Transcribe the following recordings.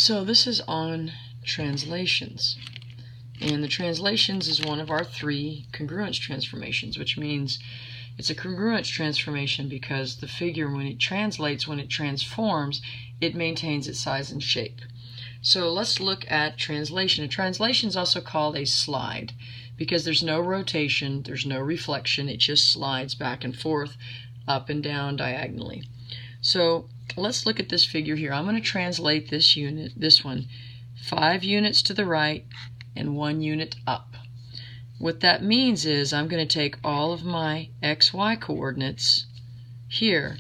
So this is on translations. And the translations is one of our 3 congruence transformations, which means it's a congruence transformation because the figure, when it translates, when it transforms, it maintains its size and shape. So let's look at translation. A translation is also called a slide because there's no rotation, there's no reflection, it just slides back and forth, up and down diagonally. So let's look at this figure here. I'm going to translate this unit, this one, 5 units to the right and 1 unit up. What that means is I'm going to take all of my XY coordinates here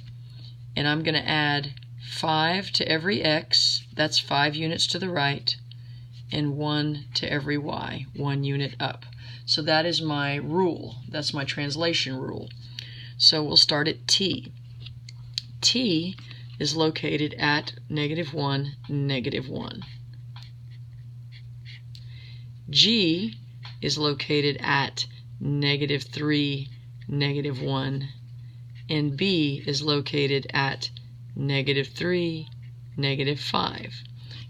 and I'm going to add 5 to every X, that's 5 units to the right, and 1 to every Y, 1 unit up. So that is my rule, that's my translation rule. So we'll start at T. T is located at -1, -1. G is located at -3, -1, and B is located at -3, -5.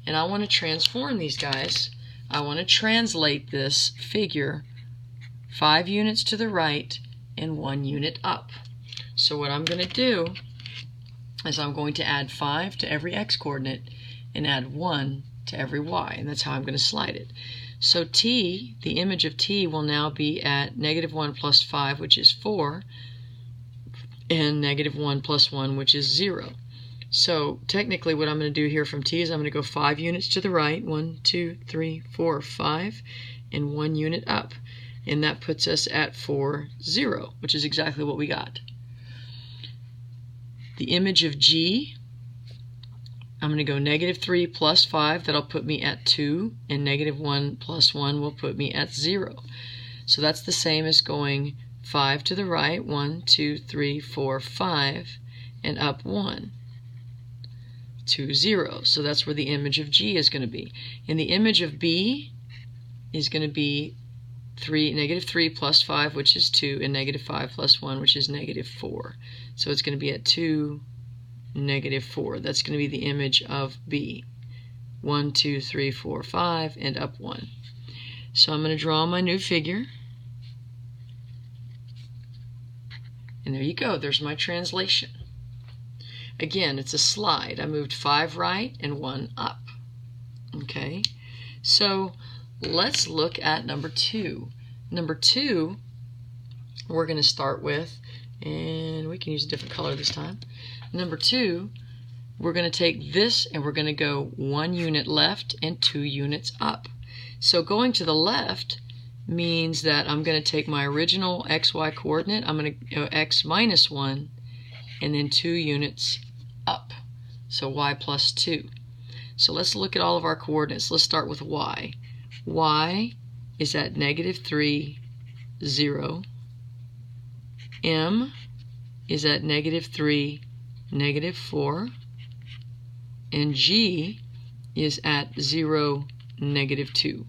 And I want to transform these guys. I want to translate this figure 5 units to the right and 1 unit up. So what I'm going to do is I'm going to add 5 to every X coordinate and add 1 to every Y, and that's how I'm going to slide it. So T, the image of T, will now be at -1 plus 5, which is 4, and -1 plus 1, which is 0. So technically what I'm going to do here from T is I'm going to go 5 units to the right, 1, 2, 3, 4, 5, and 1 unit up. And that puts us at 4, 0, which is exactly what we got. The image of G, I'm going to go -3 plus 5, that'll put me at 2, and -1 plus 1 will put me at 0. So that's the same as going 5 to the right, 1, 2, 3, 4, 5, and up 1, 2, 0. So that's where the image of G is going to be. And the image of B is going to be -3 plus 5, which is 2, and -5 plus 1, which is -4. So it's going to be at 2, -4. That's going to be the image of B. 1, 2, 3, 4, 5, and up 1. So I'm going to draw my new figure. And there you go. There's my translation. Again, it's a slide. I moved 5 right and 1 up. Okay? So let's look at number 2. Number 2, we're going to start with, and we can use a different color this time. Number 2, we're going to take this and we're going to go 1 unit left and 2 units up. So going to the left means that I'm going to take my original XY coordinate, I'm going to go X minus 1, and then 2 units up. So Y plus 2. So let's look at all of our coordinates. Let's start with Y. Y is at -3, 0. M is at -3, -4. And G is at 0, -2.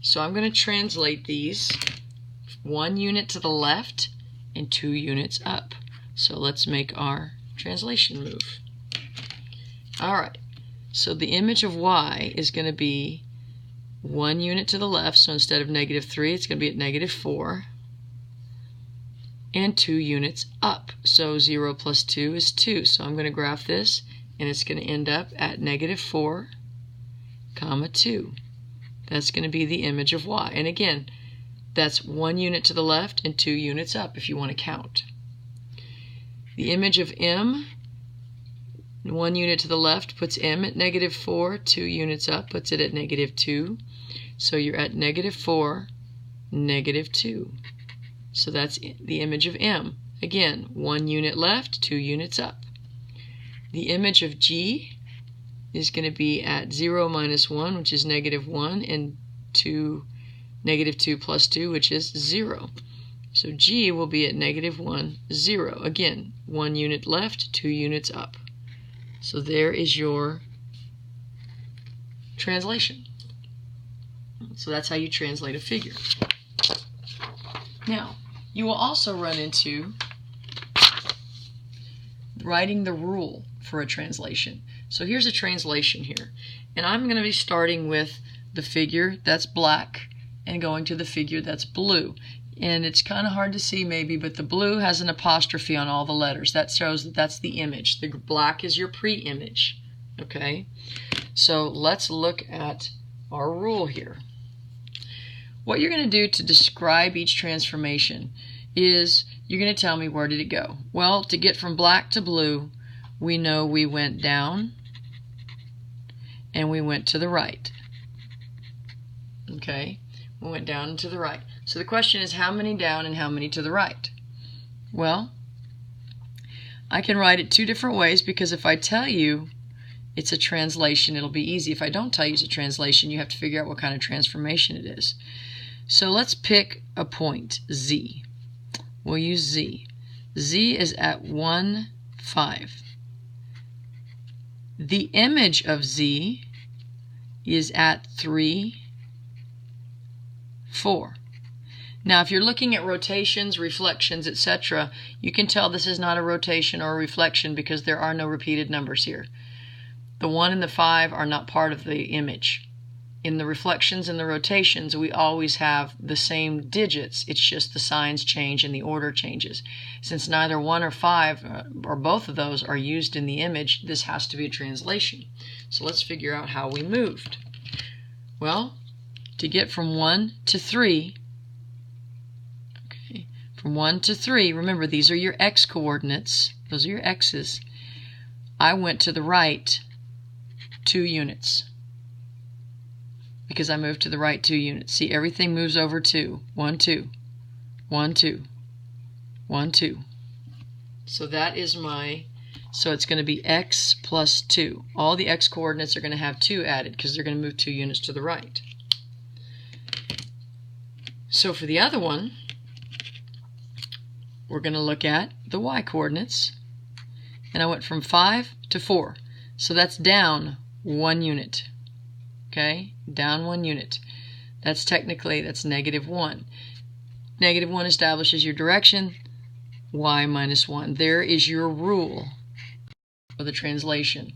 So I'm going to translate these 1 unit to the left and 2 units up. So let's make our translation move. Alright, so the image of Y is going to be 1 unit to the left, so instead of -3, it's going to be at -4, and 2 units up. So 0 plus 2 is 2. So I'm going to graph this, and it's going to end up at -4, 2. That's going to be the image of Y. And again, that's 1 unit to the left and 2 units up if you want to count. The image of M, 1 unit to the left puts M at -4, 2 units up puts it at -2. So you're at -4, -2. So that's the image of M. Again, 1 unit left, 2 units up. The image of G is going to be at 0 minus 1, which is -1, and -2 plus 2, which is 0. So G will be at -1, 0. Again, 1 unit left, 2 units up. So there is your translation. So that's how you translate a figure. Now, you will also run into writing the rule for a translation. So here's a translation here. And I'm going to be starting with the figure that's black and going to the figure that's blue. And it's kind of hard to see maybe, but the blue has an apostrophe on all the letters. That shows that that's the image. The black is your pre-image. Okay? So let's look at our rule here. What you're going to do to describe each transformation is you're going to tell me where did it go. Well, to get from black to blue, we know we went down and we went to the right. Okay? We went down and to the right. So the question is how many down and how many to the right? Well, I can write it two different ways because if I tell you it's a translation, it'll be easy. If I don't tell you it's a translation, you have to figure out what kind of transformation it is. So let's pick a point, Z. We'll use Z. Z is at 1, 5. The image of Z is at 3, 4. Now, if you're looking at rotations, reflections, etc., you can tell this is not a rotation or a reflection because there are no repeated numbers here. The 1 and the 5 are not part of the image. In the reflections and the rotations, we always have the same digits. It's just the signs change and the order changes. Since neither 1 or 5 or both of those are used in the image, this has to be a translation. So let's figure out how we moved. Well, to get from 1 to 3, okay, from 1 to 3, remember these are your x coordinates. Those are your x's. I went to the right 2 units. Because I moved to the right 2 units. See, everything moves over 2. 1, 2. 1, 2. 1, 2. So that is so it's going to be x plus 2. All the x coordinates are going to have 2 added because they're going to move 2 units to the right. So for the other one, we're going to look at the y coordinates. And I went from 5 to 4. So that's down 1 unit. Okay, down 1 unit. That's negative 1. Negative 1 establishes your direction, y minus 1. There is your rule for the translation.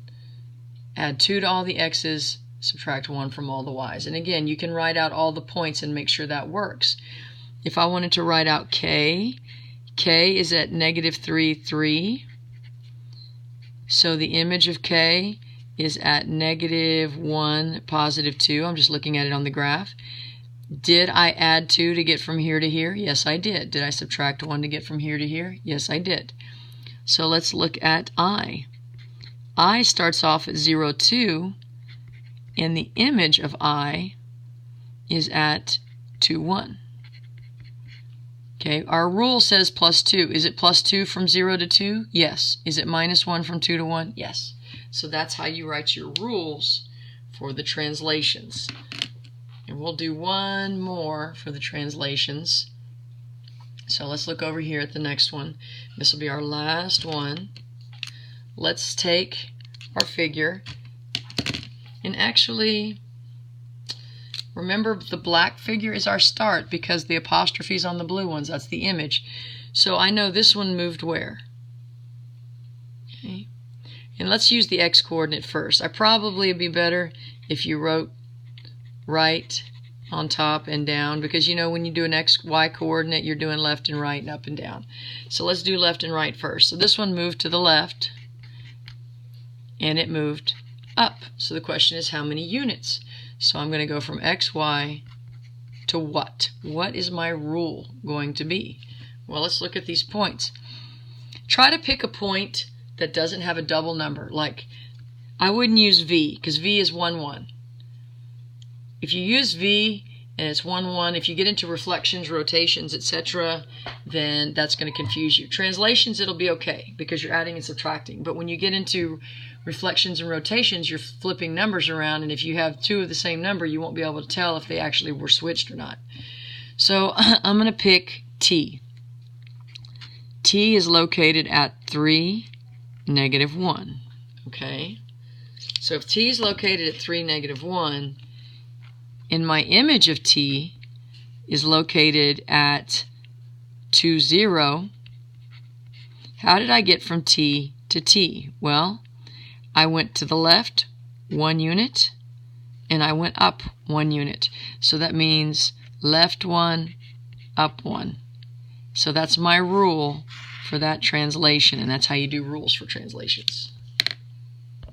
Add 2 to all the x's, subtract 1 from all the y's. And again, you can write out all the points and make sure that works. If I wanted to write out k, k is at negative 3, 3. So the image of k is at negative 1, positive 2. I'm just looking at it on the graph. Did I add 2 to get from here to here? Yes, I did. Did I subtract 1 to get from here to here? Yes, I did. So let's look at I. I starts off at 0, 2, and the image of I is at 2, 1. Okay, our rule says plus 2. Is it plus 2 from 0 to 2? Yes. Is it minus 1 from 2 to 1? Yes. So that's how you write your rules for the translations. And we'll do one more for the translations. So let's look over here at the next one. This will be our last one. Let's take our figure and actually remember the black figure is our start because the apostrophe is on the blue ones. That's the image. So I know this one moved where? Okay. And let's use the x coordinate first. It'd be better if you wrote right on top and down because you know when you do an y coordinate you're doing left and right and up and down. So let's do left and right first. So this one moved to the left and it moved up. So the question is how many units? So I'm going to go from xy to what? What is my rule going to be? Well, let's look at these points. Try to pick a point that doesn't have a double number. Like, I wouldn't use V because V is 1, 1. If you use V and it's 1, 1, if you get into reflections, rotations, etc., then that's going to confuse you. Translations, it'll be okay because you're adding and subtracting. But when you get into reflections and rotations, you're flipping numbers around, and if you have 2 of the same number, you won't be able to tell if they actually were switched or not. So I'm going to pick T. T is located at 3, negative 1. Okay? So if T is located at 3, negative 1, and my image of T is located at 2, 0, how did I get from T to T? Well, I went to the left 1 unit, and I went up 1 unit. So that means left 1, up 1. So that's my rule for that translation, and that's how you do rules for translations.